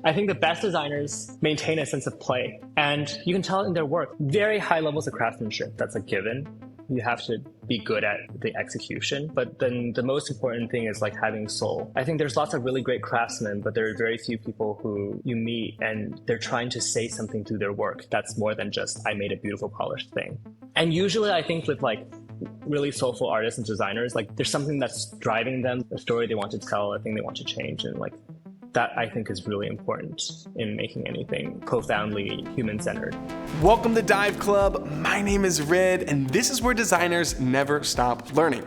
I think the best designers maintain a sense of play, and you can tell in their work. Very high levels of craftsmanship, that's a given. You have to be good at the execution, but then the most important thing is like having soul. I think there's lots of really great craftsmen, but there are very few people who you meet and they're trying to say something through their work that's more than just, I made a beautiful polished thing. And usually I think with like really soulful artists and designers, like there's something that's driving them, a story they want to tell, a thing they want to change, and like that I think is really important in making anything profoundly human-centered. Welcome to Dive Club. My name is Red, and this is where designers never stop learning.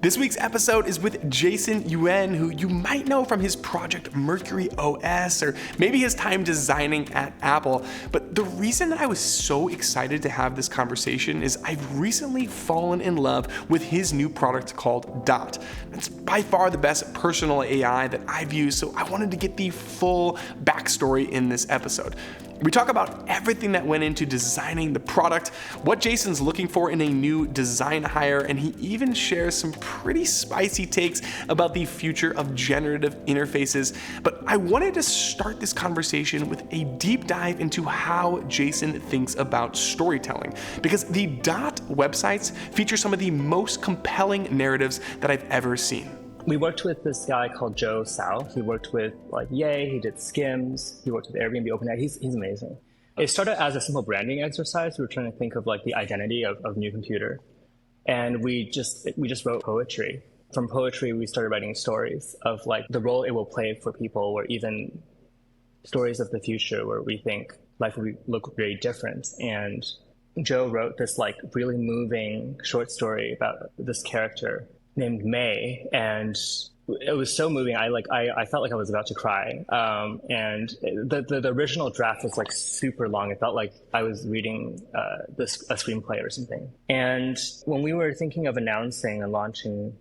This week's episode is with Jason Yuan, who you might know from his project MercuryOS, or maybe his time designing at Apple. But the reason that I was so excited to have this conversation is I've recently fallen in love with his new product called Dot. It's by far the best personal AI that I've used, so I wanted to get the full backstory in this episode. We talk about everything that went into designing the product, what Jason's looking for in a new design hire, and he even shares some pretty spicy takes about the future of generative interfaces. But I wanted to start this conversation with a deep dive into how Jason thinks about storytelling, because the Dot websites feature some of the most compelling narratives that I've ever seen. We worked with this guy called Joe South. He worked with like Yay, he did Skims, he worked with Airbnb OpenAI. He's amazing. It started as a simple branding exercise. We were trying to think of like the identity of New Computer. And we just wrote poetry. From poetry, we started writing stories of like the role it will play for people, or even stories of the future where we think life will look very different. And Joe wrote this like really moving short story about this character named May, and it was so moving. I felt like I was about to cry. And the original draft was like super long. It felt like I was reading a screenplay or something. And when we were thinking of announcing and launching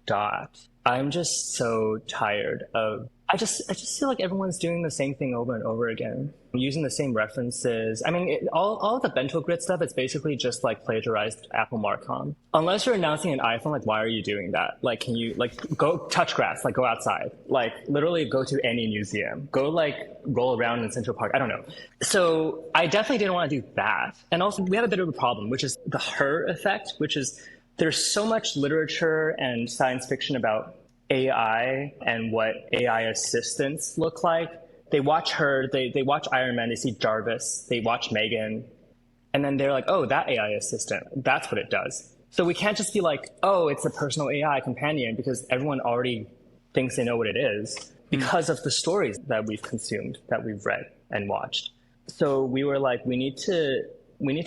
Dot, I'm just so tired of. I just feel like everyone's doing the same thing over and over again, using the same references. I mean, all the bento grid stuff, it's basically just like plagiarized Apple Marcom. Unless you're announcing an iPhone, like, why are you doing that? Like, can you like go touch grass, like go outside, like literally go to any museum, go like roll around in Central Park. I don't know. So I definitely didn't want to do that. And also we have a bit of a problem, which is the her effect, which is there's so much literature and science fiction about AI and what AI assistants look like. They watch her, they watch Iron Man, they see Jarvis, they watch Megan, and then they're like, oh, that AI assistant, that's what it does. So we can't just be like, oh, it's a personal AI companion, because everyone already thinks they know what it is because of the stories that we've consumed, that we've read and watched. So we were like, we need to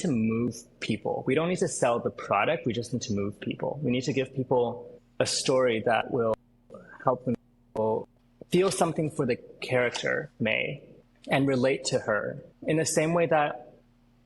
move people. We don't need to sell the product, we just need to move people. We need to give people a story that will help them feel something for the character, May, and relate to her in the same way that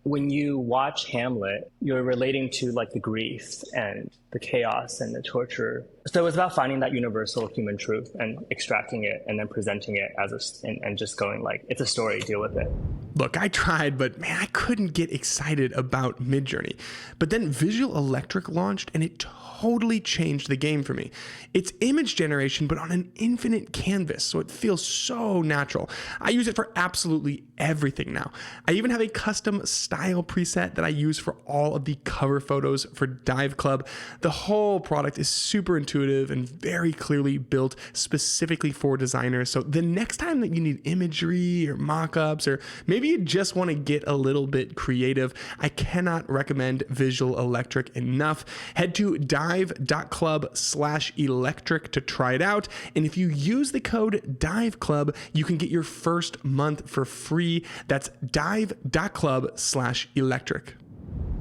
when you watch Hamlet, you're relating to like the grief and the chaos and the torture. So it was about finding that universal human truth and extracting it and then presenting it as and just going like, it's a story, deal with it. Look, I tried, but man, I couldn't get excited about Midjourney. But then Visual Electric launched and it totally changed the game for me. It's image generation, but on an infinite canvas, so it feels so natural. I use it for absolutely everything now. I even have a custom style preset that I use for all of the cover photos for Dive Club. The whole product is super intuitive and very clearly built specifically for designers. So the next time that you need imagery or mock-ups, or maybe you just want to get a little bit creative, I cannot recommend Visual Electric enough. Head to dive.club/electric to try it out. And if you use the code DIVECLUB, you can get your first month for free. That's dive.club/electric.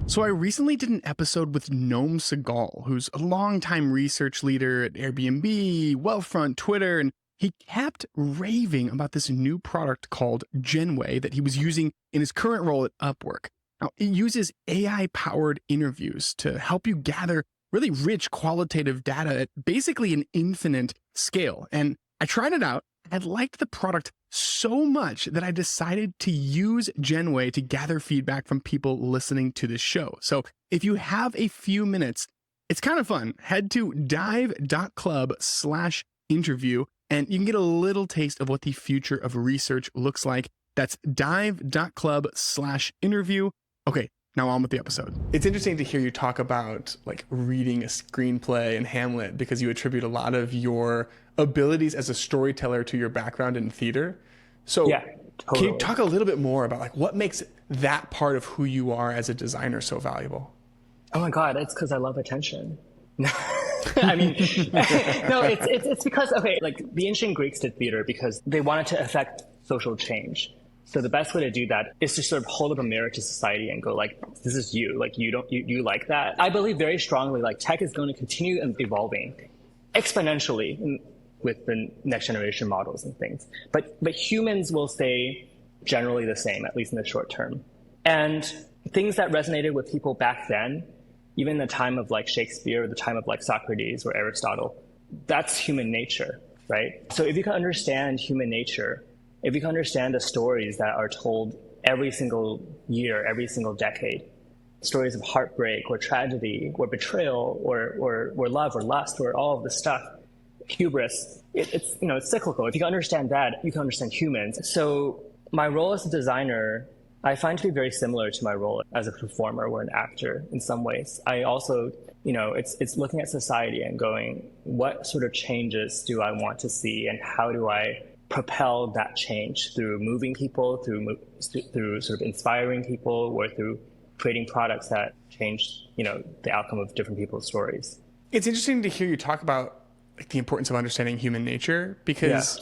So I recently did an episode with Noam Segal, who's a longtime research leader at Airbnb, Wealthfront, Twitter, and he kept raving about this new product called Genway that he was using in his current role at Upwork. Now, it uses AI-powered interviews to help you gather really rich qualitative data at basically an infinite scale. And I tried it out. I liked the product so much that I decided to use Genway to gather feedback from people listening to this show. So if you have a few minutes, it's kind of fun. Head to dive.club/interview and you can get a little taste of what the future of research looks like. That's dive.club/interview. Okay, now on with the episode. It's interesting to hear you talk about like reading a screenplay in Hamlet, because you attribute a lot of your abilities as a storyteller to your background in theater. So Yeah, totally. Can you talk a little bit more about like what makes that part of who you are as a designer so valuable? Oh my God, it's because I love attention. I mean, no, it's because, okay, like the ancient Greeks did theater because they wanted to affect social change. So the best way to do that is to sort of hold up a mirror to society and go like, this is you, like you like that. I believe very strongly like tech is going to continue evolving exponentially with the next generation models and things. But humans will stay generally the same, at least in the short term. And things that resonated with people back then, even in the time of like Shakespeare, the time of like Socrates or Aristotle, that's human nature, right? So if you can understand human nature, if you can understand the stories that are told every single year, every single decade, stories of heartbreak or tragedy or betrayal or love or lust or all of this stuff, hubris, it's cyclical. If you can understand that, you can understand humans. So my role as a designer, I find to be very similar to my role as a performer or an actor in some ways. I also, it's looking at society and going, what sort of changes do I want to see and how do I propel that change through moving people, through sort of inspiring people, or through creating products that change, the outcome of different people's stories. It's interesting to hear you talk about like the importance of understanding human nature, because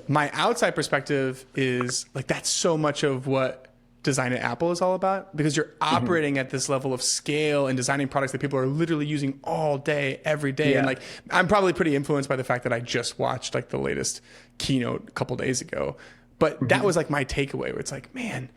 my outside perspective is like that's so much of what design at Apple is all about, because you're operating at this level of scale and designing products that people are literally using all day, every day. Yeah. And like, I'm probably pretty influenced by the fact that I just watched like the latest keynote a couple days ago. But that was like my takeaway, where it's like, man,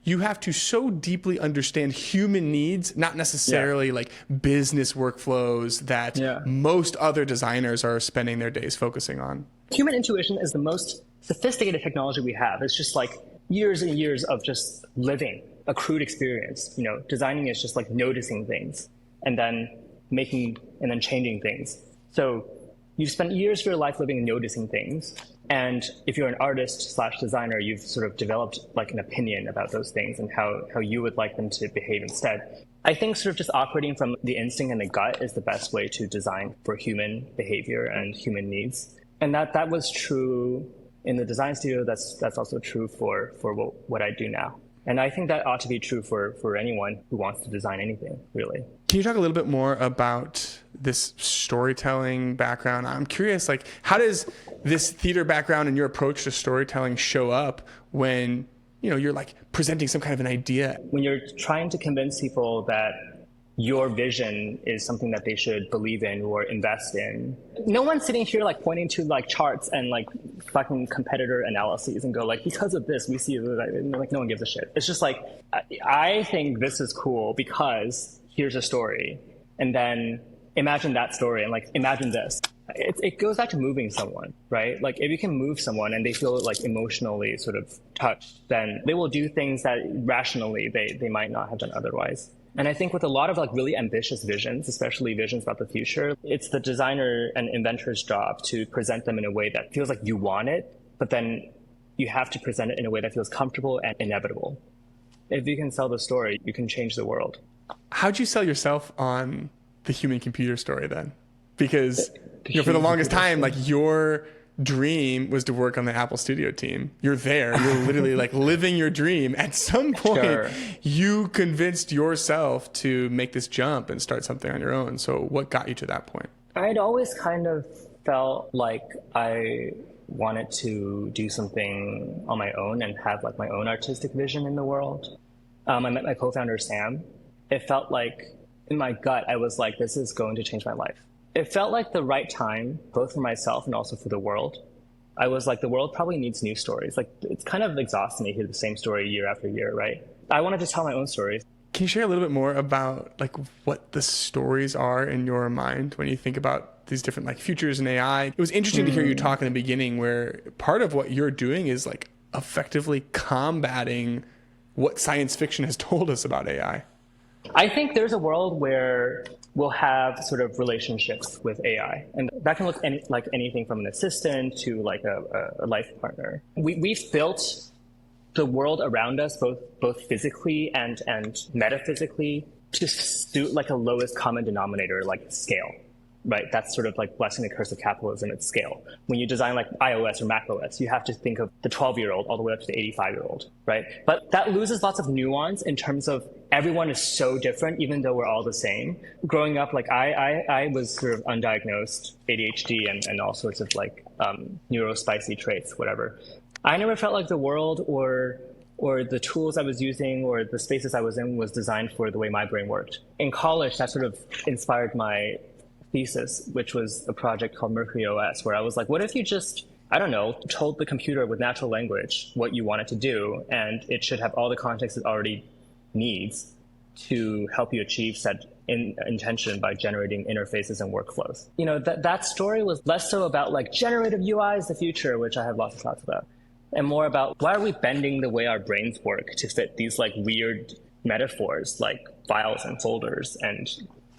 you have to so deeply understand human needs, not necessarily like business workflows that most other designers are spending their days focusing on. Human intuition is the most sophisticated technology we have. It's just like years and years of just living a crude experience. Designing is just like noticing things and then making and then changing things. So you spend years of your life living and noticing things. And if you're an artist / designer, you've sort of developed like an opinion about those things and how you would like them to behave instead. I think sort of just operating from the instinct and the gut is the best way to design for human behavior and human needs. And that was true in the design studio. That's also true for what I do now. And I think that ought to be true for anyone who wants to design anything, really. Can you talk a little bit more about this storytelling background? I'm curious, like, how does this theater background and your approach to storytelling show up when, you're like presenting some kind of an idea? When you're trying to convince people that your vision is something that they should believe in or invest in. No one's sitting here like pointing to like charts and like fucking competitor analyses and go like, because of this, we see like no one gives a shit. It's just like, I think this is cool because here's a story. And then imagine that story and like, imagine this. It goes back to moving someone, right? Like if you can move someone and they feel like emotionally sort of touched, then they will do things that rationally they might not have done otherwise. And I think with a lot of like really ambitious visions, especially visions about the future, it's the designer and inventor's job to present them in a way that feels like you want it, but then you have to present it in a way that feels comfortable and inevitable. If you can sell the story, you can change the world. How'd you sell yourself on the human computer story then? Because for the longest time, like your dream was to work on the Apple Studio team. You're there. You're literally like living your dream. At some point, you convinced yourself to make this jump and start something on your own. So what got you to that point? I'd always kind of felt like I wanted to do something on my own and have like my own artistic vision in the world. I met my co-founder, Sam. It felt like in my gut, I was like, this is going to change my life. It felt like the right time, both for myself and also for the world. I was like, the world probably needs new stories. Like, it's kind of exhausting to hear the same story year after year, right? I wanted to tell my own stories. Can you share a little bit more about like what the stories are in your mind when you think about these different like futures in AI? It was interesting to hear you talk in the beginning where part of what you're doing is like effectively combating what science fiction has told us about AI. I think there's a world where will have sort of relationships with AI. And that can look like anything from an assistant to like a life partner. We've built the world around us, both physically and metaphysically, to suit like a lowest common denominator, like scale, right? That's sort of like blessing the curse of capitalism at scale. When you design like iOS or macOS, you have to think of the 12-year-old all the way up to the 85-year-old, right? But that loses lots of nuance in terms of everyone is so different, even though we're all the same. Growing up, like I was sort of undiagnosed ADHD and all sorts of like neurospicy traits, whatever. I never felt like the world or the tools I was using or the spaces I was in was designed for the way my brain worked. In college, that sort of inspired my thesis, which was a project called MercuryOS, where I was like, what if you just, I don't know, told the computer with natural language what you want it to do, and it should have all the context it already needs to help you achieve said intention by generating interfaces and workflows. You know, that story was less so about like generative UI is the future, which I have lots of thoughts about, and more about why are we bending the way our brains work to fit these like weird metaphors like files and folders and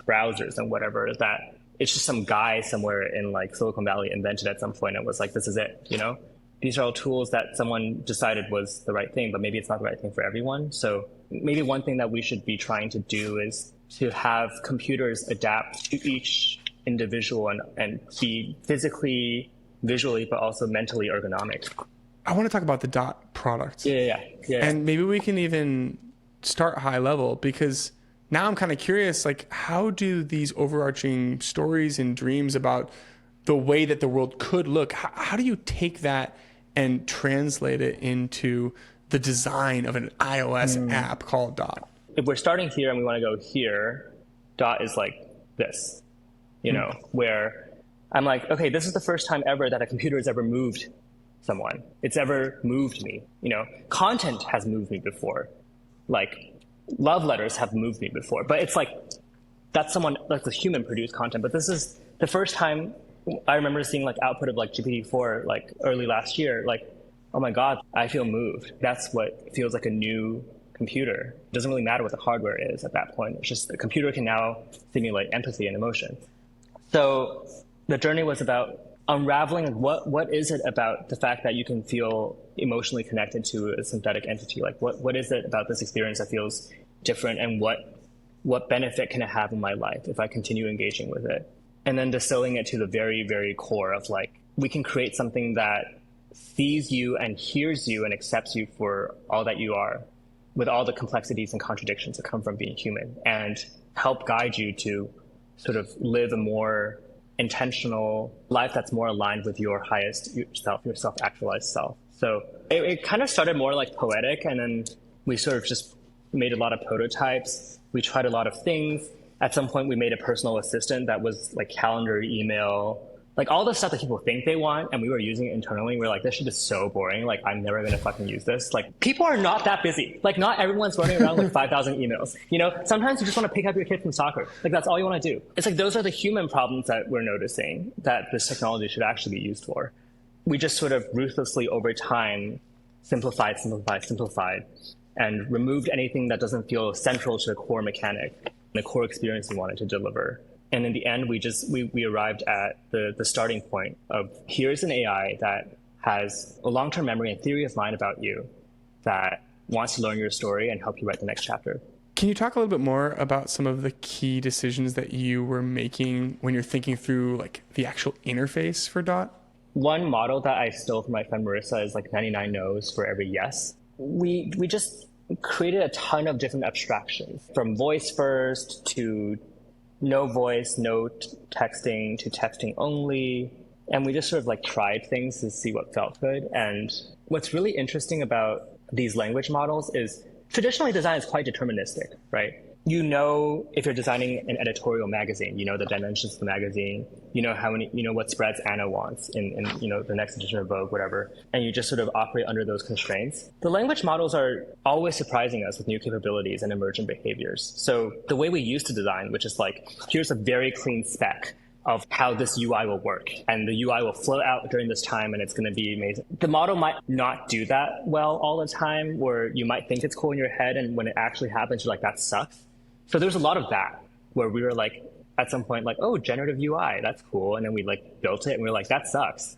browsers and whatever, that it's just some guy somewhere in like Silicon Valley invented at some point and was like, this is it, you know? These are all tools that someone decided was the right thing, but maybe it's not the right thing for everyone. So maybe one thing that we should be trying to do is to have computers adapt to each individual and be physically, visually, but also mentally ergonomic. I want to talk about the Dot product. Yeah. And maybe we can even start high level, because now I'm kind of curious, like, how do these overarching stories and dreams about the way that the world could look, how do you take that and translate it into the design of an iOS app called Dot? If we're starting here and we want to go here, Dot is like this, you know, where I'm like, okay, this is the first time ever that a computer has ever moved someone. It's ever moved me, you know. Content has moved me before. Like, love letters have moved me before. But it's like, that's someone, like the human produced content. But this is the first time I remember seeing like output of like GPT-4 like early last year, like, oh my God, I feel moved. That's what feels like a new computer. It doesn't really matter what the hardware is at that point. It's just the computer can now simulate empathy and emotion. So the journey was about unraveling what is it about the fact that you can feel emotionally connected to a synthetic entity? Like what is it about this experience that feels different, and what benefit can it have in my life if I continue engaging with it? And then distilling it to the very, very core of like, we can create something that sees you and hears you and accepts you for all that you are, with all the complexities and contradictions that come from being human, and help guide you to sort of live a more intentional life that's more aligned with your highest self, your self-actualized self. So it kind of started more like poetic, and then we sort of just made a lot of prototypes. We tried a lot of things. At some point, we made a personal assistant that was like calendar, email, like all the stuff that people think they want, and we were using it internally. We were like, this shit is so boring. Like, I'm never going to fucking use this. Like, people are not that busy. Like, not everyone's running around with 5,000 emails. You know, sometimes you just want to pick up your kid from soccer. Like, that's all you want to do. It's like, those are the human problems that we're noticing that this technology should actually be used for. We just sort of ruthlessly over time simplified, and removed anything that doesn't feel central to the core mechanic, the core experience we wanted to deliver. And in the end, we arrived at the starting point of, here's an AI that has a long-term memory and theory of mind about you, that wants to learn your story and help you write the next chapter. Can you talk a little bit more about some of the key decisions that you were making when you're thinking through like the actual interface for Dot? One model that I stole from my friend Marissa is like 99 no's for every yes. We just created a ton of different abstractions, from voice first to no voice, no texting, to texting only. And we just sort of like tried things to see what felt good. And what's really interesting about these language models is traditionally design is quite deterministic, right? You know, if you're designing an editorial magazine, you know the dimensions of the magazine, you know what spreads Anna wants in the next edition of Vogue, whatever, and you just sort of operate under those constraints. The language models are always surprising us with new capabilities and emergent behaviors. So the way we used to design, which is like, here's a very clean spec of how this UI will work, and the UI will flow out during this time, and it's going to be amazing. The model might not do that well all the time, where you might think it's cool in your head, and when it actually happens, you're like, that sucks. So there's a lot of that, where we were like, at some point like, oh, generative UI, that's cool. And then we like built it and we were like, that sucks.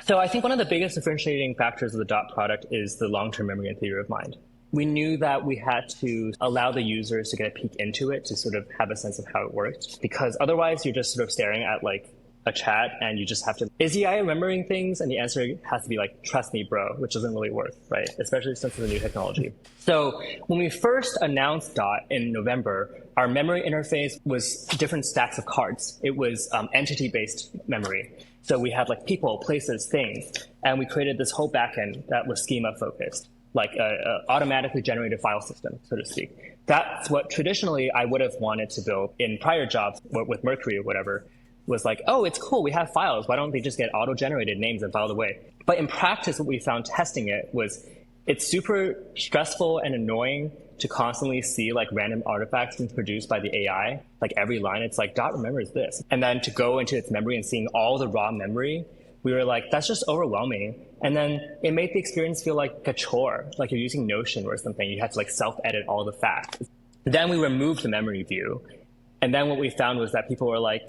So I think one of the biggest differentiating factors of the Dot product is the long-term memory and theory of mind. We knew that we had to allow the users to get a peek into it to sort of have a sense of how it worked, because otherwise you're just sort of staring at like a chat and you just have to, is the AI remembering things? And the answer has to be like, trust me, bro, which doesn't really work, right? Especially since it's a new technology. So when we first announced Dot in November, our memory interface was different stacks of cards. It was entity-based memory. So we had like people, places, things, and we created this whole backend that was schema focused, like a automatically generated file system, so to speak. That's what traditionally I would have wanted to build in prior jobs with Mercury or whatever, was like, oh, it's cool, we have files. Why don't they just get auto-generated names and filed away? But in practice, what we found testing it was it's super stressful and annoying to constantly see like random artifacts being produced by the AI. Like every line, it's like, Dot remembers this. And then to go into its memory and seeing all the raw memory, we were like, that's just overwhelming. And then it made the experience feel like a chore, like you're using Notion or something. You had to like self-edit all the facts. Then we removed the memory view. And then what we found was that people were like,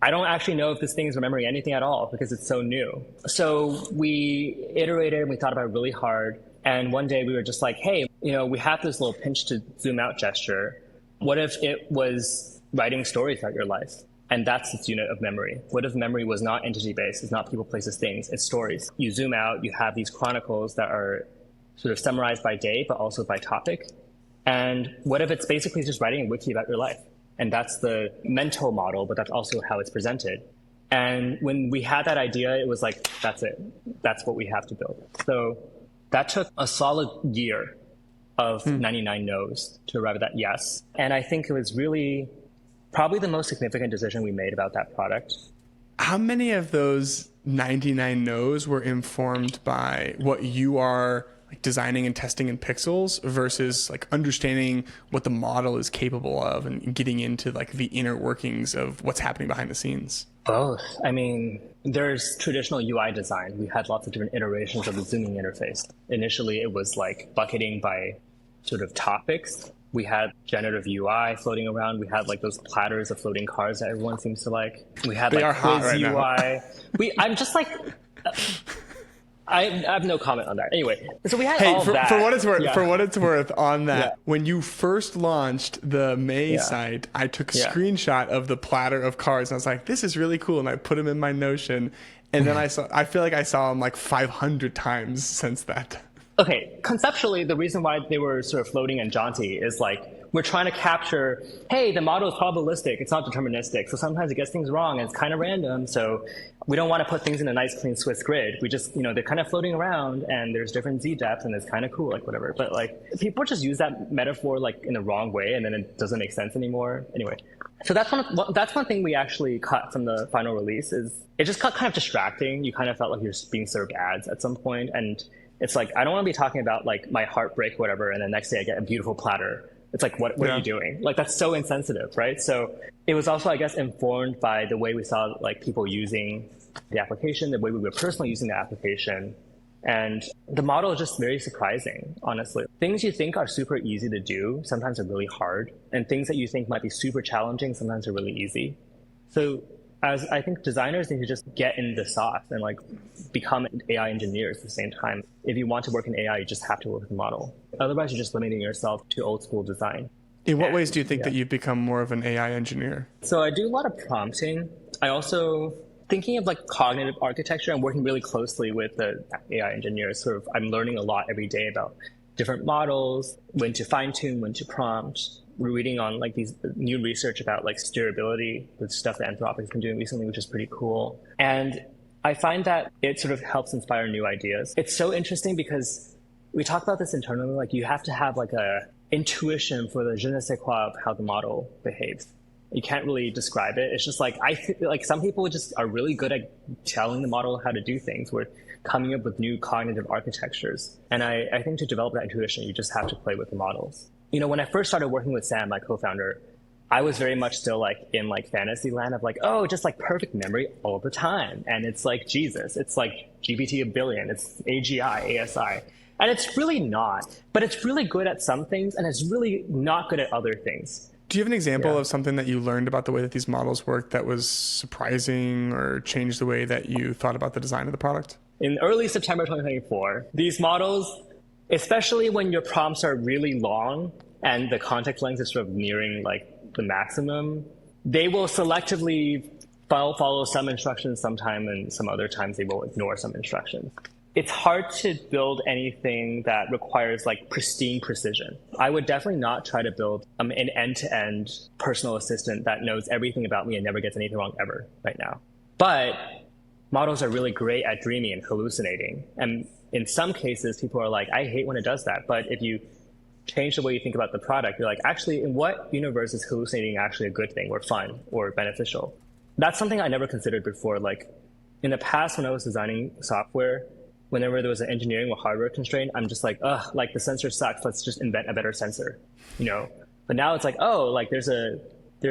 I don't actually know if this thing is remembering anything at all because it's so new. So we iterated and we thought about it really hard. And one day we were just like, hey, we have this little pinch to zoom out gesture. What if it was writing stories about your life? And that's its unit of memory. What if memory was not entity-based? It's not people, places, things. It's stories. You zoom out, you have these chronicles that are sort of summarized by day, but also by topic. And what if it's basically just writing a wiki about your life? And that's the mental model, but that's also how it's presented. And when we had that idea, it was like, that's it. That's what we have to build. So that took a solid year of 99 no's to arrive at that yes. And I think it was really probably the most significant decision we made about that product. How many of those 99 no's were informed by what you are like designing and testing in pixels versus like understanding what the model is capable of and getting into like the inner workings of what's happening behind the scenes? Both. I mean, there's traditional UI design. We had lots of different iterations of the zooming interface. Initially, it was like bucketing by sort of topics. We had generative UI floating around. We had like those platters of floating cars that everyone seems to like. We had they like quiz right UI. I'm just like, I have no comment on that. Anyway, so we had all that. For what it's worth on that, when you first launched the May site, I took a screenshot of the platter of cars and I was like, this is really cool. And I put them in my Notion. And then I feel like I saw them like 500 times since that. Okay, conceptually, the reason why they were sort of floating and jaunty is like, we're trying to capture, hey, the model is probabilistic, it's not deterministic. So sometimes it gets things wrong and it's kind of random. So we don't want to put things in a nice, clean Swiss grid. We just, they're kind of floating around and there's different Z depths and it's kind of cool, like whatever. But like people just use that metaphor like in the wrong way and then it doesn't make sense anymore. Anyway, so that's one thing we actually cut from the final release is it just got kind of distracting. You kind of felt like you're being served ads at some point. And it's like, I don't want to be talking about like my heartbreak, whatever, and the next day I get a beautiful platter. It's like, what are you doing? Like, that's so insensitive, right? So it was also, I guess, informed by the way we saw like people using the application, the way we were personally using the application. And the model is just very surprising, honestly. Things you think are super easy to do sometimes are really hard. And things that you think might be super challenging sometimes are really easy. So as I think designers need to just get in the sauce and like become AI engineers at the same time. If you want to work in AI, you just have to work with the model. Otherwise, you're just limiting yourself to old school design. In what ways do you think that you've become more of an AI engineer? So I do a lot of prompting. I also, thinking of like cognitive architecture, I'm working really closely with the AI engineers. Sort of, I'm learning a lot every day about different models, when to fine tune, when to prompt. We're reading on like these new research about like steerability, the stuff that Anthropic's been doing recently, which is pretty cool. And I find that it sort of helps inspire new ideas. It's so interesting because we talk about this internally, like you have to have like a intuition for the je ne sais quoi of how the model behaves. You can't really describe it. It's just like, I feel like some people just are really good at telling the model how to do things. We're coming up with new cognitive architectures. And I think to develop that intuition, you just have to play with the models. When I first started working with Sam, my co-founder, I was very much still like in like fantasy land of like, oh, just like perfect memory all the time. And it's like Jesus, it's like GPT a billion, it's AGI, ASI. And it's really not, but it's really good at some things and it's really not good at other things. Do you have an example Yeah. of something that you learned about the way that these models work that was surprising or changed the way that you thought about the design of the product? In early September 2024, these models, especially when your prompts are really long and the context length is sort of nearing like the maximum, they will selectively follow some instructions sometime, and some other times they will ignore some instructions. It's hard to build anything that requires like pristine precision. I would definitely not try to build an end-to-end personal assistant that knows everything about me and never gets anything wrong ever right now. But models are really great at dreaming and hallucinating. And in some cases, people are like, I hate when it does that. But if you change the way you think about the product, you're like, actually, in what universe is hallucinating actually a good thing or fun or beneficial? That's something I never considered before. Like in the past, when I was designing software, whenever there was an engineering or hardware constraint, I'm just like, ugh, like the sensor sucks. Let's just invent a better sensor, you know? But now it's like, oh, like there's a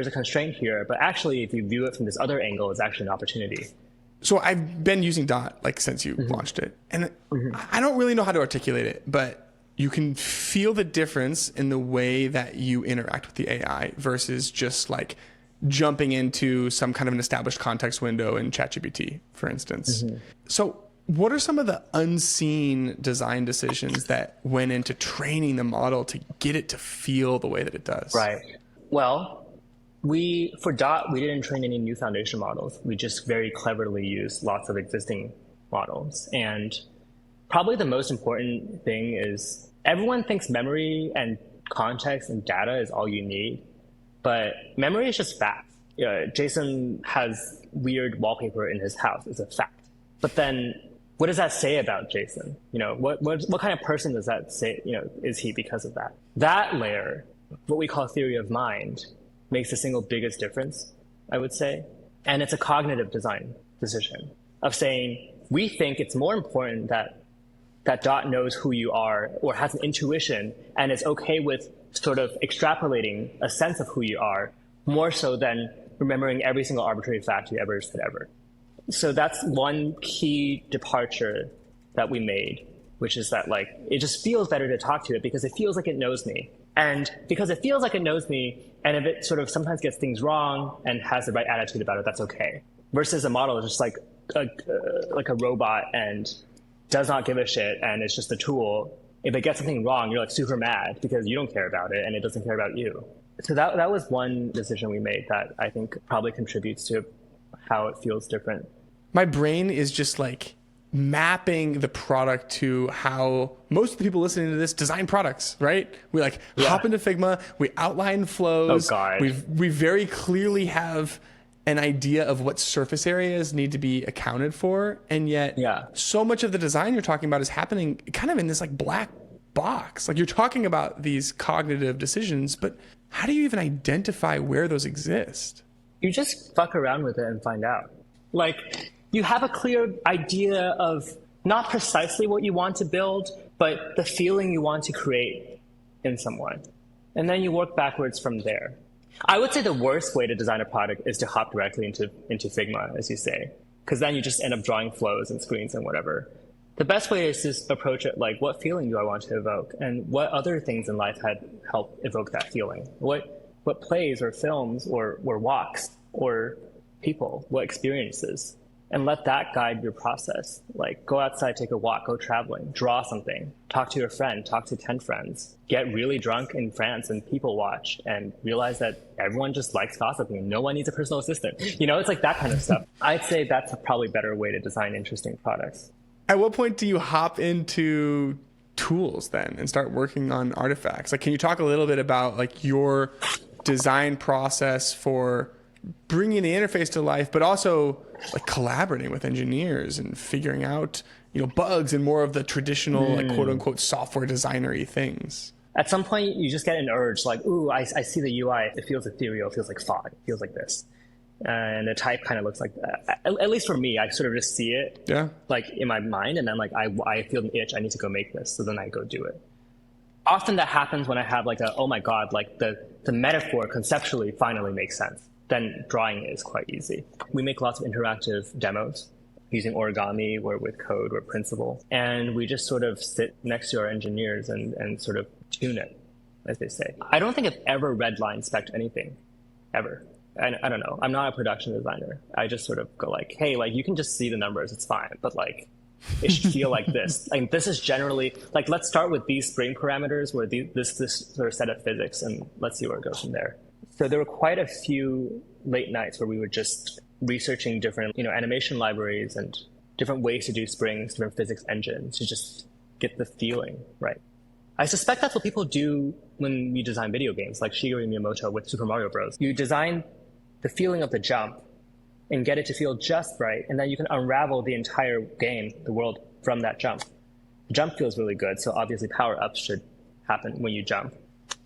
constraint here. But actually, if you view it from this other angle, it's actually an opportunity. So I've been using Dot like since you launched it, and I don't really know how to articulate it, but you can feel the difference in the way that you interact with the AI versus just like jumping into some kind of an established context window in ChatGPT, for instance. So what are some of the unseen design decisions that went into training the model to get it to feel the way that it does? Right. Well, for Dot, we didn't train any new foundation models. We just very cleverly used lots of existing models. And probably the most important thing is everyone thinks memory and context and data is all you need, but memory is just fact. Jason has weird wallpaper in his house. It's a fact. But then what does that say about Jason? What kind of person does that say, is he because of that? That layer, what we call theory of mind, makes the single biggest difference, I would say. And it's a cognitive design decision of saying, we think it's more important that Dot knows who you are or has an intuition and is okay with sort of extrapolating a sense of who you are, more so than remembering every single arbitrary fact you ever said ever. So that's one key departure that we made, which is that like it just feels better to talk to it because it feels like it knows me. And because it feels like it knows me, and if it sort of sometimes gets things wrong and has the right attitude about it, that's okay. Versus a model is just like a robot and does not give a shit, and it's just a tool. If it gets something wrong, you're like super mad because you don't care about it and it doesn't care about you. So that was one decision we made that I think probably contributes to how it feels different. My brain is just like mapping the product to how most of the people listening to this design products, right? We hop into Figma, we outline flows. Oh God. We very clearly have an idea of what surface areas need to be accounted for. And yet so much of the design you're talking about is happening kind of in this like black box. Like you're talking about these cognitive decisions, but how do you even identify where those exist? You just fuck around with it and find out. Like you have a clear idea of not precisely what you want to build, but the feeling you want to create in someone. And then you work backwards from there. I would say the worst way to design a product is to hop directly into Figma, as you say, because then you just end up drawing flows and screens and whatever. The best way is to approach it like, what feeling do I want to evoke? And what other things in life had helped evoke that feeling? What plays or films or walks or people, what experiences? And let that guide your process. Like go outside, take a walk, go traveling, draw something, talk to your friend, talk to 10 friends, get really drunk in France and people watch and realize that everyone just likes gossiping and no one needs a personal assistant. It's like that kind of stuff. I'd say that's a probably better way to design interesting products. At what point do you hop into tools then and start working on artifacts? Like, can you talk a little bit about like your design process for bringing the interface to life, but also like collaborating with engineers and figuring out, bugs and more of the traditional like quote unquote software designery things? At some point you just get an urge like, ooh, I see the UI. It feels ethereal. It feels like fog. It feels like this. And the type kind of looks like that. At least for me, I sort of just see it like in my mind. And then like, I feel an itch. I need to go make this. So then I go do it. Often that happens when I have like oh my God, like the metaphor conceptually finally makes sense. Then drawing is quite easy. We make lots of interactive demos using origami or with code or Principle. And we just sort of sit next to our engineers and sort of tune it. as they say. I don't think I've ever redline spec'd anything, ever. I don't know. I'm not a production designer. I just sort of go like, hey, like you can just see the numbers, it's fine. But like, it should feel like this. Like this is generally, like let's start with these spring parameters where this sort of set of physics, and let's see where it goes from there. So there were quite a few late nights where we were just researching different, animation libraries and different ways to do springs, different physics engines to just get the feeling right. I suspect that's what people do when we design video games, like Shigeru Miyamoto with Super Mario Bros. You design the feeling of the jump and get it to feel just right, and then you can unravel the entire game, the world, from that jump. The jump feels really good, so obviously power-ups should happen when you jump,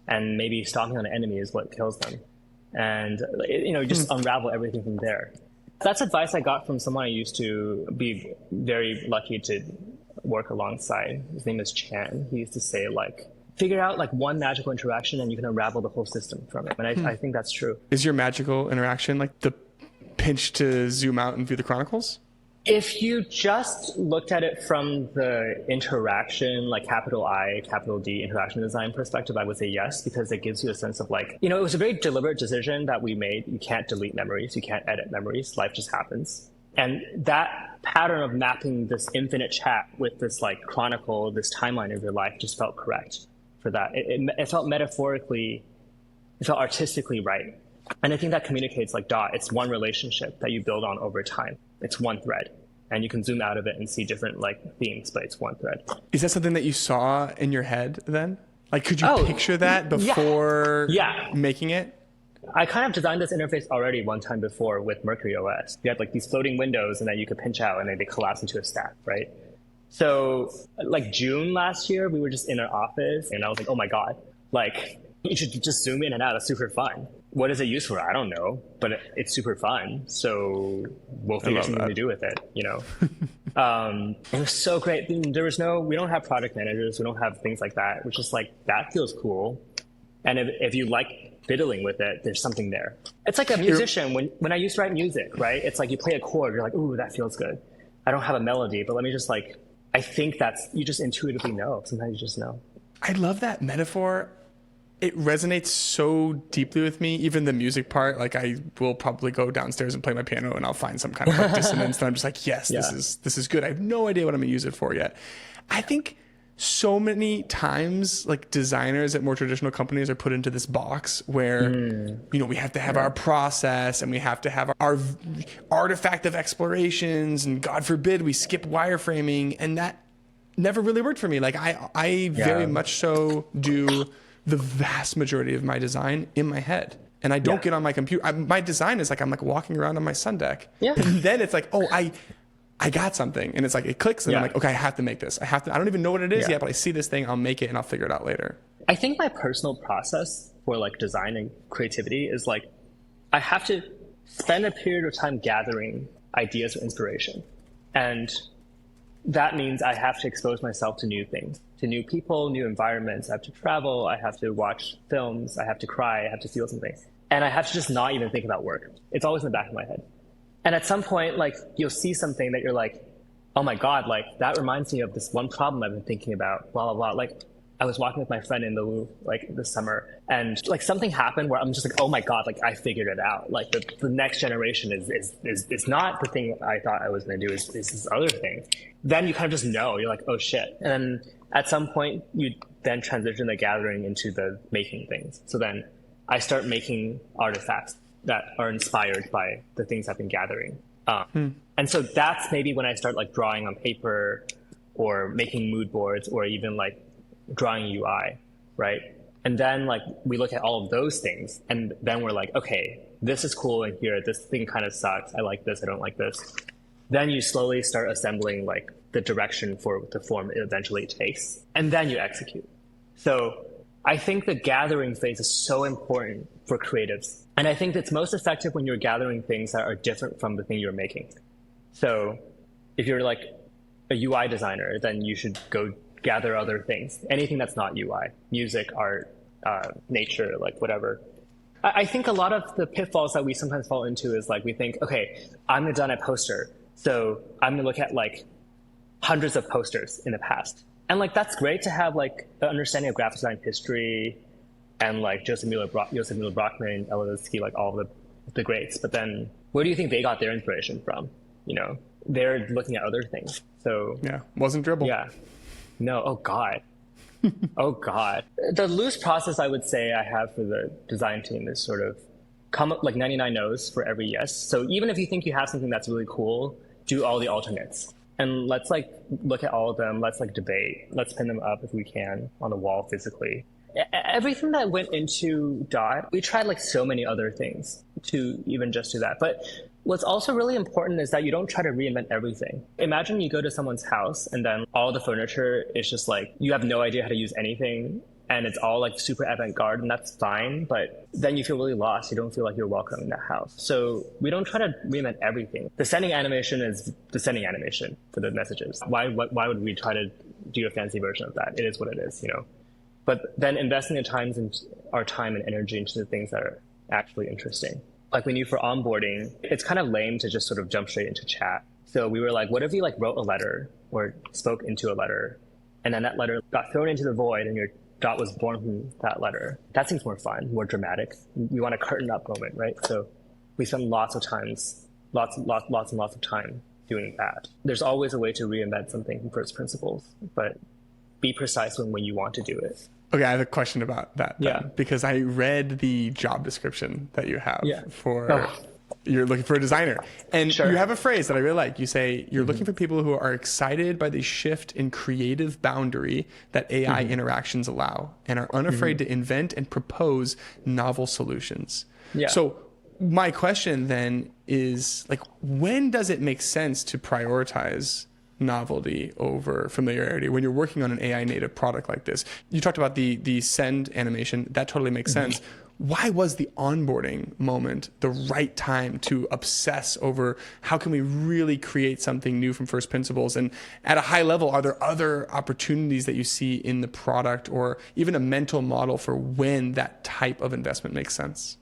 and maybe stomping on an enemy is what kills them. And just unravel everything from there. That's advice I got from someone I used to be very lucky to work alongside. His name is Chan. He used to say, like, figure out like one magical interaction and you can unravel the whole system from it. And I think that's true. Is your magical interaction like the pinch to zoom out and view the chronicles? If you just looked at it from the interaction, like capital I, capital D interaction design perspective, I would say yes, because it gives you a sense of like, it was a very deliberate decision that we made. You can't delete memories. You can't edit memories. Life just happens. And that pattern of mapping this infinite chat with this like chronicle, this timeline of your life just felt correct for that. It felt metaphorically, it felt artistically right. And I think that communicates like dot. It's one relationship that you build on over time. It's one thread. And you can zoom out of it and see different like themes, but it's one thread. Is that something that you saw in your head then? Like, could you picture that before making it? I kind of designed this interface already one time before with MercuryOS. You had like these floating windows and then you could pinch out and then they collapse into a stack, right? So like June last year, we were just in our office and I was like, oh my God, like you should just zoom in and out. It's super fun. What is it used for? I don't know, but it's super fun. So we'll figure something to do with it, It was so great. We don't have product managers. We don't have things like that, which is like, that feels cool. And if you like fiddling with it, there's something there. It's like a musician. When I used to write music, right? It's like you play a chord, you're like, ooh, that feels good. I don't have a melody, but let me just like, I think you just intuitively know. Sometimes you just know. I love that metaphor. It resonates so deeply with me. Even the music part, like I will probably go downstairs and play my piano and I'll find some kind of like dissonance and I'm just like, yes, this is good. I have no idea what I'm gonna use it for yet. I think so many times like designers at more traditional companies are put into this box where we have to have our process and we have to have our artifact of explorations, and God forbid we skip wireframing, and that never really worked for me. Like I very much so do the vast majority of my design in my head, and I don't get on my computer. My design is like I'm like walking around on my sun deck, and then it's like, oh, I got something, and it's like it clicks, and I'm like, okay, I have to make this. I don't even know what it is yet, but I see this thing, I'll make it, and I'll figure it out later. I think my personal process for like design and creativity is like I have to spend a period of time gathering ideas or inspiration, and that means I have to expose myself to new things, to new people, new environments. I have to travel, I have to watch films, I have to cry, I have to feel something, and I have to just not even think about work. It's always in the back of my head. And at some point, like, you'll see something that you're like, oh my God, like, that reminds me of this one problem I've been thinking about, blah, blah, blah. Like, I was walking with my friend in the Louvre, like, this summer, and, like, something happened where I'm just like, oh my God, like, I figured it out. Like, the next generation is not the thing I thought I was going to do, is this other thing. Then you kind of just know. You're like, oh, shit. And then at some point, you then transition the gathering into the making things. So then I start making artifacts that are inspired by the things I've been gathering. And so that's maybe when I start like drawing on paper or making mood boards or even like drawing UI, right? And then like we look at all of those things and then we're like, okay, this is cool in here. This thing kind of sucks. I like this. I don't like this. Then you slowly start assembling like the direction for the form it eventually takes. And then you execute. So I think the gathering phase is so important for creatives. And I think it's most effective when you're gathering things that are different from the thing you're making. So if you're like a UI designer, then you should go gather other things. Anything that's not UI, music, art, nature, like whatever. I think a lot of the pitfalls that we sometimes fall into is like we think, okay, I'm gonna design a poster. So I'm gonna look at like hundreds of posters in the past. And like, that's great to have like an understanding of graphic design history and like Joseph Mueller-Brockman, Ella Litsky, like all the greats. But then where do you think they got their inspiration from? They're looking at other things. So yeah, wasn't dribble. Yeah. No. Oh God. Oh God. The loose process I would say I have for the design team is sort of come up like 99 no's for every yes. So even if you think you have something that's really cool, do all the alternates. And let's like look at all of them. Let's like debate. Let's pin them up if we can on the wall physically. Everything that went into Dot, we tried like so many other things to even just do that. But what's also really important is that you don't try to reinvent everything. Imagine you go to someone's house and then all the furniture is just like, you have no idea how to use anything and it's all like super avant-garde, and that's fine. But then you feel really lost. You don't feel like you're welcome in that house. So we don't try to reinvent everything. The sending animation is the sending animation for the messages. Why would we try to do a fancy version of that? It is what it is, But then investing our time and energy into the things that are actually interesting. Like when for onboarding, it's kind of lame to just sort of jump straight into chat. So we were like, what if you like wrote a letter or spoke into a letter, and then that letter got thrown into the void and your Dot was born from that letter? That seems more fun, more dramatic. You want a curtain up moment, right? So we spend lots of time doing that. There's always a way to reinvent something from first principles, but be precise when you want to do it. Okay, I have a question about that. Yeah. Because I read the job description that you have for you're looking for a designer. And you have a phrase that I really like. You say you're looking for people who are excited by the shift in creative boundary that AI interactions allow and are unafraid to invent and propose novel solutions. Yeah. So my question then is, like, when does it make sense to prioritize novelty over familiarity when you're working on an AI native product like this? You talked about the send animation. That totally makes sense. Why was the onboarding moment the right time to obsess over how can we really create something new from first principles? And at a high level, are there other opportunities that you see in the product or even a mental model for when that type of investment makes sense?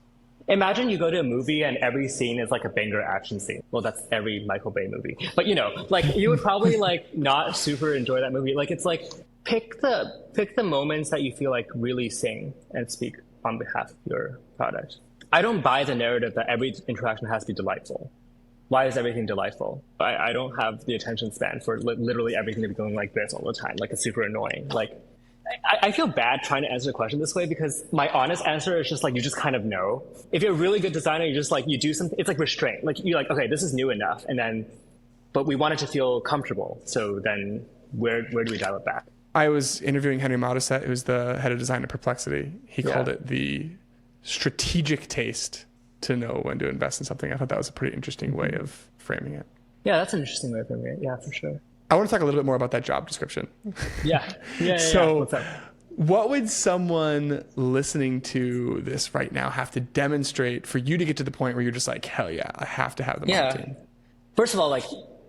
Imagine you go to a movie and every scene is like a banger action scene. Well, that's every Michael Bay movie. But like you would probably like not super enjoy that movie. Like it's like pick the moments that you feel like really sing and speak on behalf of your product. I don't buy the narrative that every interaction has to be delightful. Why is everything delightful? I don't have the attention span for literally everything to be going like this all the time. Like it's super annoying. Like I feel bad trying to answer the question this way because my honest answer is just like, you just kind of know. If you're a really good designer, you just like, you do something, it's like restraint. Like you're like, okay, this is new enough. And then, but we want it to feel comfortable. So then where do we dial it back? I was interviewing Henry Modisette, who's the head of design at Perplexity. He called it the strategic taste to know when to invest in something. I thought that was a pretty interesting way of framing it. Yeah, that's an interesting way of framing it. Yeah, for sure. I want to talk a little bit more about that job description. So what's up? What would someone listening to this right now have to demonstrate for you to get to the point where you're just like, hell yeah, I have to have them on the team? First of all, like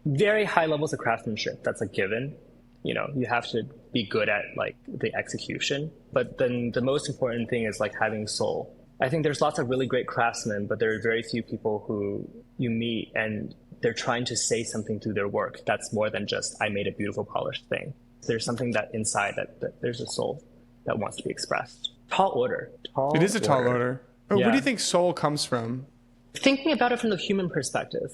very high levels of craftsmanship. That's a given. You have to be good at like the execution. But then the most important thing is like having soul. I think there's lots of really great craftsmen, but there are very few people who you meet and they're trying to say something through their work that's more than just, I made a beautiful polished thing. There's something that inside that there's a soul that wants to be expressed. Tall order. It is a tall order. Oh, where do you think soul comes from? Thinking about it from the human perspective,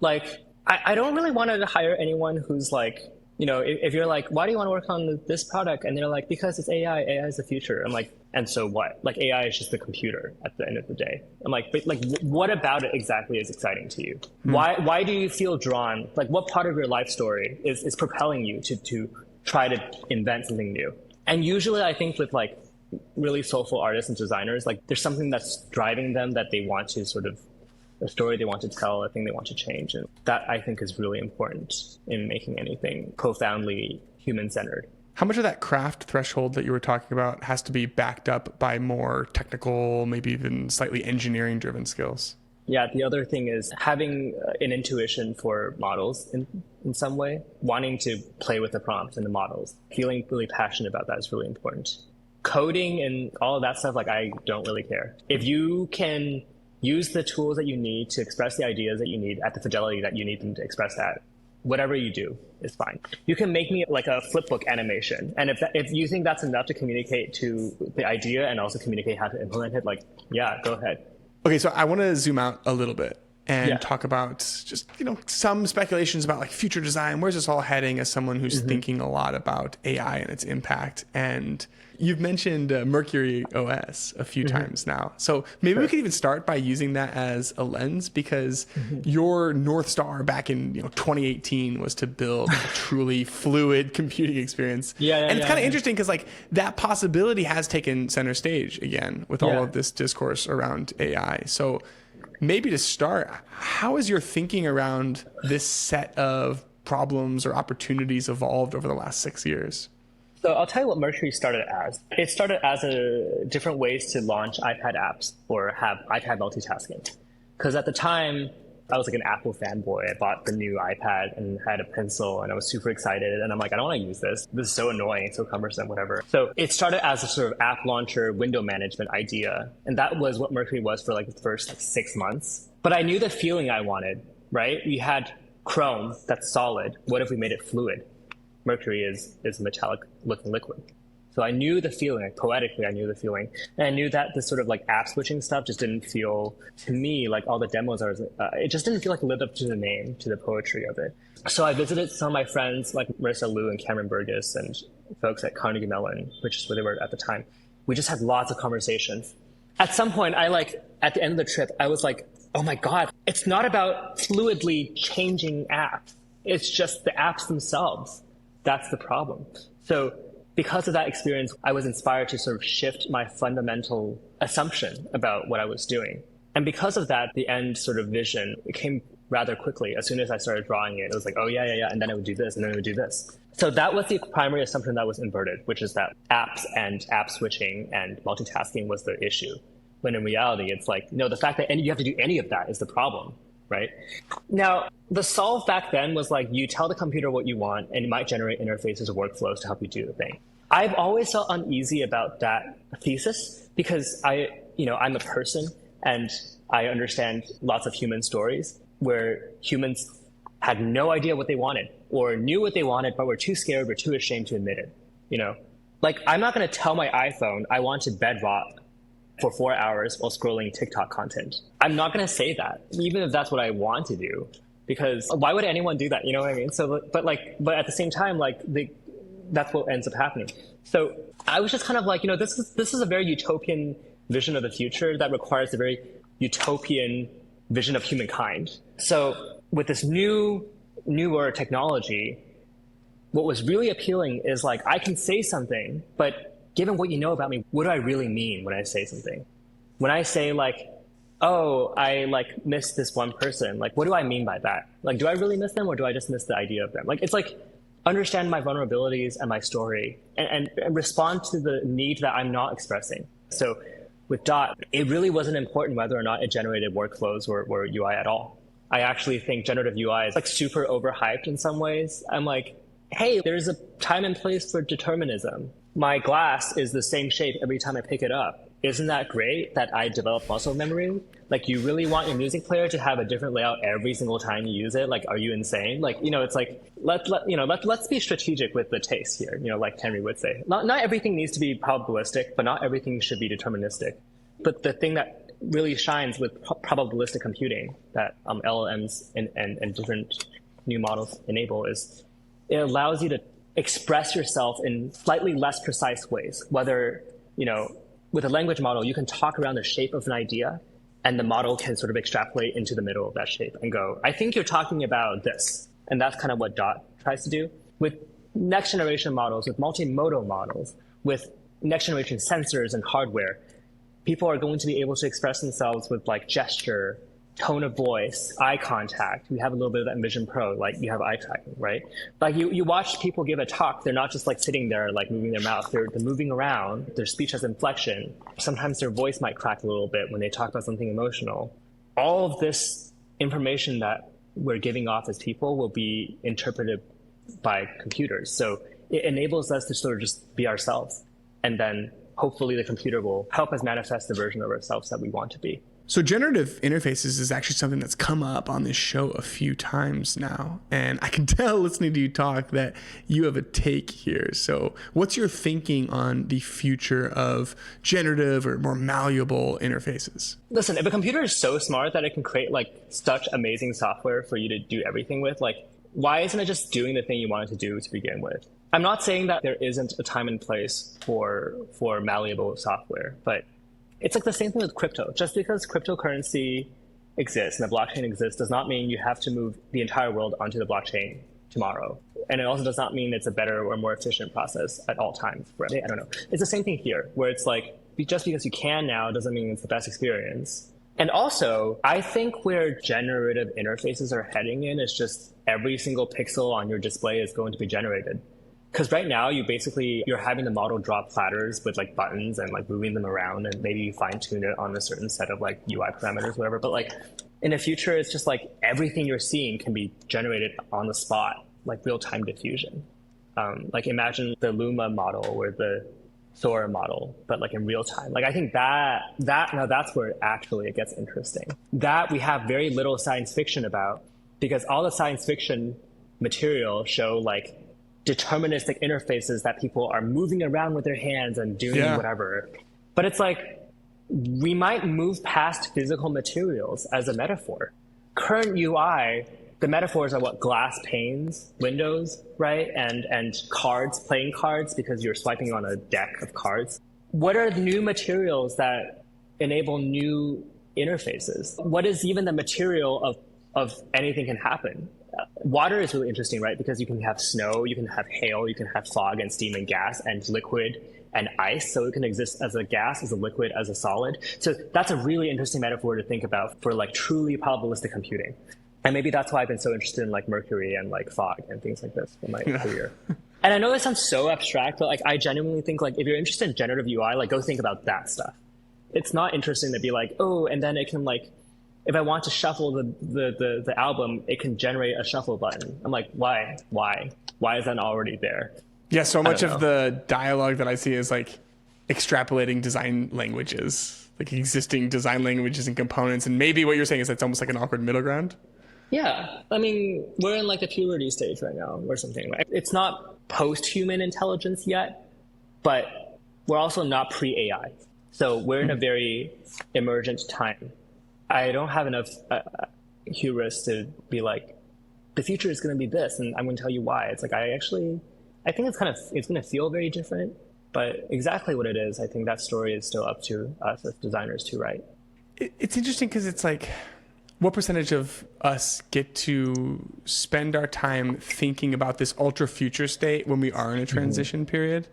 like I don't really want to hire anyone who's like, if you're like, why do you want to work on this product? And they're like, because it's AI is the future. I'm like, and so what? Like AI is just a computer at the end of the day. I'm like, but like, what about it exactly is exciting to you? Why do you feel drawn? Like what part of your life story is propelling you to try to invent something new? And usually I think with like really soulful artists and designers, like there's something that's driving them that they want to sort of, a story they want to tell, a thing they want to change. And that I think is really important in making anything profoundly human-centered. How much of that craft threshold that you were talking about has to be backed up by more technical, maybe even slightly engineering-driven skills? Yeah, the other thing is having an intuition for models in some way, wanting to play with the prompts and the models, feeling really passionate about that is really important. Coding and all of that stuff, like I don't really care. If you can use the tools that you need to express the ideas that you need at the fidelity that you need them to express that, whatever you do is fine. You can make me like a flipbook animation. And if you think that's enough to communicate to the idea and also communicate how to implement it, like, yeah, go ahead. Okay, so I want to zoom out a little bit and talk about just, some speculations about like future design. Where's this all heading as someone who's thinking a lot about AI and its impact? And you've mentioned MercuryOS a few times now. So maybe we could even start by using that as a lens, because your North Star back in 2018 was to build a truly fluid computing experience. And it's kind of interesting because like that possibility has taken center stage again with all of this discourse around AI. So maybe to start, how has your thinking around this set of problems or opportunities evolved over the last 6 years? So I'll tell you what Mercury started as. It started as different ways to launch iPad apps or have iPad multitasking. Because at the time, I was like an Apple fanboy. I bought the new iPad and had a pencil and I was super excited. And I'm like, I don't want to use this. This is so annoying, so cumbersome, whatever. So it started as a sort of app launcher, window management idea. And that was what Mercury was for like the first 6 months. But I knew the feeling I wanted, right? We had Chrome that's solid. What if we made it fluid? Mercury is a metallic looking liquid. So I knew the feeling, like poetically, I knew the feeling. And I knew that this sort of like app switching stuff just didn't feel, to me, like all the demos it just didn't feel like it lived up to the name, to the poetry of it. So I visited some of my friends like Marissa Liu and Cameron Burgess and folks at Carnegie Mellon, which is where they were at the time. We just had lots of conversations. At some point, at the end of the trip, I was like, oh my God, it's not about fluidly changing apps. It's just the apps themselves. That's the problem. So because of that experience, I was inspired to sort of shift my fundamental assumption about what I was doing. And because of that, the end sort of vision came rather quickly. As soon as I started drawing it, it was like, oh, yeah. And then I would do this, and then I would do this. So that was the primary assumption that was inverted, which is that apps and app switching and multitasking was the issue. When in reality, it's like, no, the fact that you have to do any of that is the problem. Right? Now, the solve back then was like, you tell the computer what you want and it might generate interfaces or workflows to help you do the thing. I've always felt uneasy about that thesis because I'm a person and I understand lots of human stories where humans had no idea what they wanted or knew what they wanted, but were too scared or too ashamed to admit it. Like I'm not going to tell my iPhone I want to bed rot for 4 hours while scrolling TikTok content. I'm not going to say that, even if that's what I want to do, because why would anyone do that? You know what I mean? So, but at the same time, that's what ends up happening. So I was just kind of like, this is a very utopian vision of the future that requires a very utopian vision of humankind. So with this newer technology, what was really appealing is like, I can say something, but given what you know about me, what do I really mean when I say something? When I say like, oh, I like miss this one person, like what do I mean by that? Like, do I really miss them or do I just miss the idea of them? Like, it's like understand my vulnerabilities and my story and respond to the need that I'm not expressing. So with Dot, it really wasn't important whether or not it generated workflows or UI at all. I actually think generative UI is like super overhyped in some ways. I'm like, hey, there's a time and place for determinism. My glass is the same shape every time I pick it up. Isn't that great that I develop muscle memory? Like, you really want your music player to have a different layout every single time you use it? Like, are you insane? Like, it's like, let's be strategic with the taste here, like Henry would say. Not everything needs to be probabilistic, but not everything should be deterministic. But the thing that really shines with probabilistic computing that LLMs and different new models enable is it allows you to express yourself in slightly less precise ways. Whether, with a language model, you can talk around the shape of an idea and the model can sort of extrapolate into the middle of that shape and go, I think you're talking about this. And that's kind of what Dot tries to do. With next generation models, with multimodal models, with next generation sensors and hardware, people are going to be able to express themselves with like gesture, tone of voice, eye contact. We have a little bit of that in Vision Pro, like you have eye tracking, right? Like you watch people give a talk, they're not just like sitting there like moving their mouth, they're moving around, their speech has inflection. Sometimes their voice might crack a little bit when they talk about something emotional. All of this information that we're giving off as people will be interpreted by computers. So it enables us to sort of just be ourselves. And then hopefully the computer will help us manifest the version of ourselves that we want to be. So generative interfaces is actually something that's come up on this show a few times now. And I can tell listening to you talk that you have a take here. So what's your thinking on the future of generative or more malleable interfaces? Listen, if a computer is so smart that it can create like such amazing software for you to do everything with, like, why isn't it just doing the thing you wanted to do to begin with? I'm not saying that there isn't a time and place for malleable software, but it's like the same thing with crypto. Just because cryptocurrency exists and the blockchain exists does not mean you have to move the entire world onto the blockchain tomorrow. And it also does not mean it's a better or more efficient process at all times. Right? I don't know. It's the same thing here, where it's like, just because you can now doesn't mean it's the best experience. And also, I think where generative interfaces are heading in is just every single pixel on your display is going to be generated. Because right now, you're having the model draw platters with like buttons and like moving them around, and maybe you fine tune it on a certain set of like UI parameters, whatever. But like in the future, it's just like everything you're seeing can be generated on the spot, like real time diffusion. Like imagine the Luma model or the Sora model, but like in real time. Like I think that's where actually it gets interesting. That we have very little science fiction about, because all the science fiction material show like deterministic interfaces that people are moving around with their hands and doing whatever. But it's like, we might move past physical materials as a metaphor. Current UI, the metaphors are what? Glass panes, windows, right? And cards, playing cards, because you're swiping on a deck of cards. What are the new materials that enable new interfaces? What is even the material of anything can happen? Water is really interesting, right? Because you can have snow, you can have hail, you can have fog and steam and gas and liquid and ice. So it can exist as a gas, as a liquid, as a solid. So that's a really interesting metaphor to think about for like truly probabilistic computing. And maybe that's why I've been so interested in like Mercury and like fog and things like this in my career. And I know that sounds so abstract, but like I genuinely think like if you're interested in generative UI, like go think about that stuff. It's not interesting to be like, oh, and then it can like, if I want to shuffle the album, it can generate a shuffle button. I'm like, why? Why is that already there? Yeah, so much of the dialogue that I see is like extrapolating design languages, like existing design languages and components. And maybe what you're saying is it's almost like an awkward middle ground. Yeah, I mean, we're in like the puberty stage right now or something, right? It's not post-human intelligence yet, but we're also not pre-AI. So we're in a very emergent time. I don't have enough hubris to be like, the future is going to be this, and I'm going to tell you why. It's like, I think it's going to feel very different, but exactly what it is, I think that story is still up to us as designers to write. It's interesting because it's like, what percentage of us get to spend our time thinking about this ultra future state when we are in a transition period?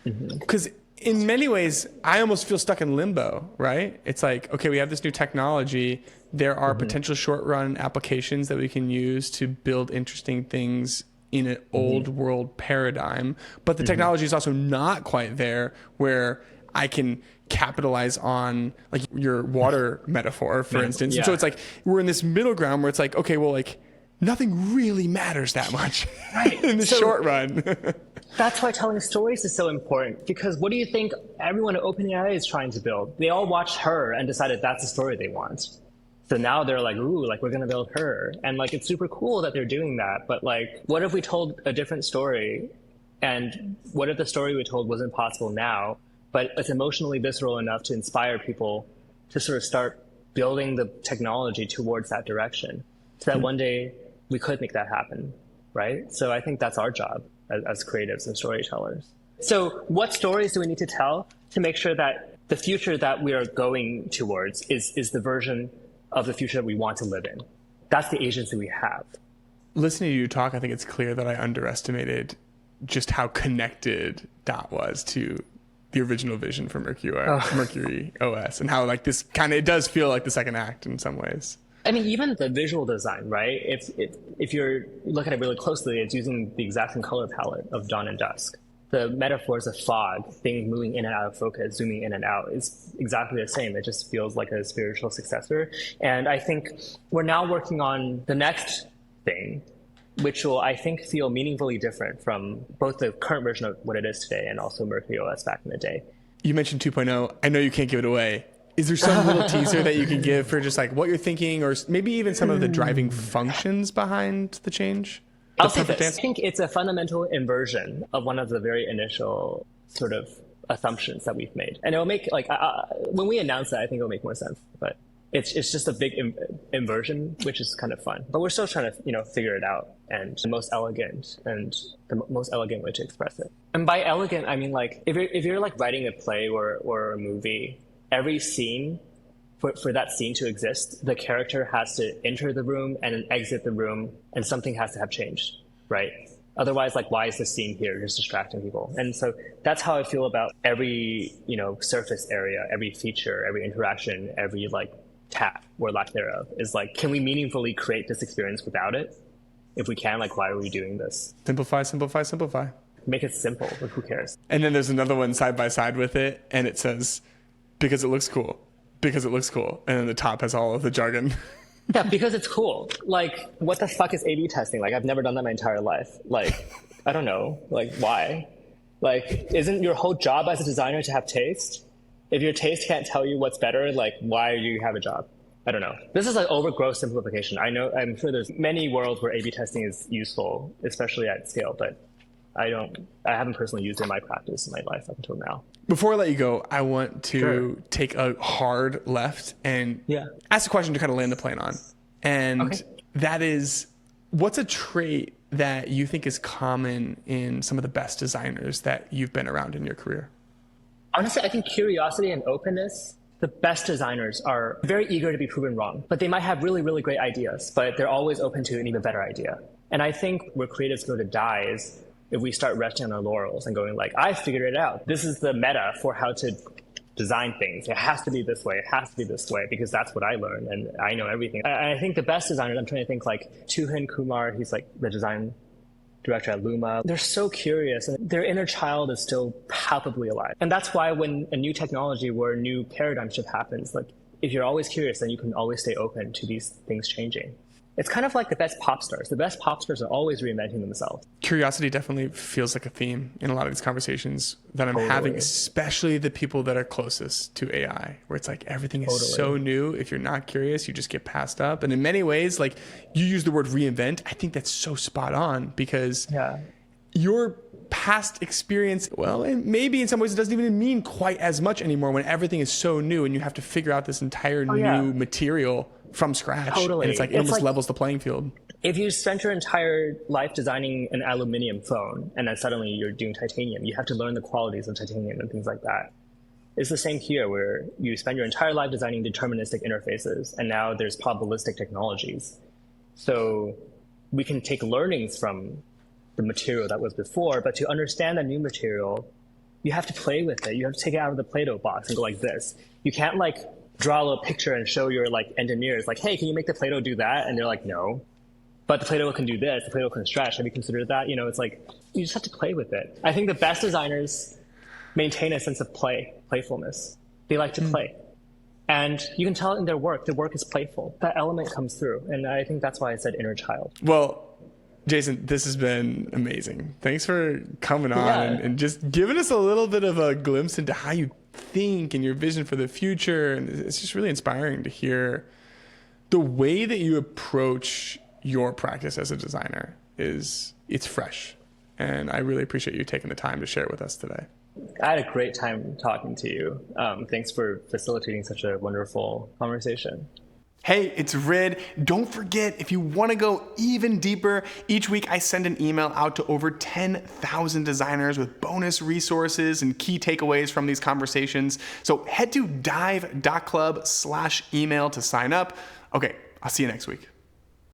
Because in many ways, I almost feel stuck in limbo, right? It's like, okay, we have this new technology. There are potential short-run applications that we can use to build interesting things in an old world paradigm. But the technology is also not quite there where I can capitalize on like your water metaphor, for instance. And so it's like, we're in this middle ground where it's like, okay, well, like nothing really matters that much in the short run. That's why telling stories is so important, because what do you think everyone at OpenAI is trying to build? They all watched Her and decided that's the story they want. So now they're like, ooh, like we're going to build Her. And like, it's super cool that they're doing that. But like, what if we told a different story? And what if the story we told wasn't possible now, but it's emotionally visceral enough to inspire people to sort of start building the technology towards that direction, so that one day we could make that happen, right? So I think that's our job as creatives and storytellers. So what stories do we need to tell to make sure that the future that we are going towards is the version of the future that we want to live in? That's the agency we have. Listening to you talk, I think it's clear that I underestimated just how connected Dot was to the original vision for MercuryOS, and how like this kind of, it does feel like the second act in some ways. I mean, even the visual design, right? If you're looking at it really closely, it's using the exact same color palette of dawn and dusk. The metaphors of fog, things moving in and out of focus, zooming in and out, is exactly the same. It just feels like a spiritual successor. And I think we're now working on the next thing, which will, I think, feel meaningfully different from both the current version of what it is today and also MercuryOS back in the day. You mentioned 2.0. I know you can't give it away, Is there some little teaser that you can give for just like what you're thinking, or maybe even some of the driving functions behind the change? I'll say this. I think it's a fundamental inversion of one of the very initial sort of assumptions that we've made. And it'll make, like, when we announce that, I think it'll make more sense. But it's just a big inversion, which is kind of fun. But we're still trying to, figure it out. And the most elegant way to express it. And by elegant, I mean, like, if you're like writing a play or a movie, every scene, for that scene to exist, the character has to enter the room and then exit the room, and something has to have changed, right? Otherwise, like, why is this scene here? Just distracting people. And so that's how I feel about every, surface area, every feature, every interaction, every like tap or lack thereof is like, can we meaningfully create this experience without it? If we can, like, why are we doing this? Simplify, simplify, simplify. Make it simple. Like, who cares? And then there's another one side by side with it, and it says, because it looks cool. Because it looks cool. And then the top has all of the jargon. Yeah, because it's cool. Like, what the fuck is A/B testing? Like, I've never done that my entire life. Like, I don't know. Like, why? Like, isn't your whole job as a designer to have taste? If your taste can't tell you what's better, like, why do you have a job? I don't know. This is like overgross simplification. I'm sure there's many worlds where A/B testing is useful, especially at scale, but I haven't personally used it in my practice in my life up until now. Before I let you go, I want to take a hard left and ask a question to kind of land the plane on. And that is, what's a trait that you think is common in some of the best designers that you've been around in your career? Honestly, I think curiosity and openness. The best designers are very eager to be proven wrong, but they might have really, really great ideas, but they're always open to an even better idea. And I think where creatives go to die is if we start resting on our laurels and going like, I figured it out. This is the meta for how to design things. It has to be this way. It has to be this way because that's what I learned and I know everything. I think the best designers, I'm trying to think like Tuhin Kumar, he's like the design director at Luma. They're so curious and their inner child is still palpably alive. And that's why when a new technology or a new paradigm shift happens, like if you're always curious, then you can always stay open to these things changing. It's kind of like the best pop stars. The best pop stars are always reinventing themselves. Curiosity definitely feels like a theme in a lot of these conversations that I'm having, especially the people that are closest to AI, where it's like everything is so new. If you're not curious, you just get passed up. And in many ways, like you use the word reinvent. I think that's so spot on because your past experience, well, and maybe in some ways it doesn't even mean quite as much anymore when everything is so new and you have to figure out this entire new material from scratch. And it's like, it almost levels the playing field. If you spent your entire life designing an aluminum phone and then suddenly you're doing titanium, you have to learn the qualities of titanium and things like that. It's the same here where you spend your entire life designing deterministic interfaces and now there's probabilistic technologies. So we can take learnings from the material that was before, but to understand a new material, you have to play with it. You have to take it out of the Play-Doh box and go like this. You can't like draw a little picture and show your like engineers like, hey, can you make the Play-Doh do that? And they're like, no. But the Play-Doh can do this, the Play-Doh can stretch. Have you considered that? It's like, you just have to play with it. I think the best designers maintain a sense of playfulness. They like to play. And you can tell it in their work is playful. That element comes through. And I think that's why I said inner child. Well, Jason, this has been amazing. Thanks for coming on and just giving us a little bit of a glimpse into how you think and your vision for the future. And it's just really inspiring to hear the way that you approach your practice as a designer. It's fresh. And I really appreciate you taking the time to share it with us today. I had a great time talking to you. Thanks for facilitating such a wonderful conversation. Hey, it's Red. Don't forget, if you want to go even deeper, each week I send an email out to over 10,000 designers with bonus resources and key takeaways from these conversations. So head to dive.club/email to sign up. Okay, I'll see you next week.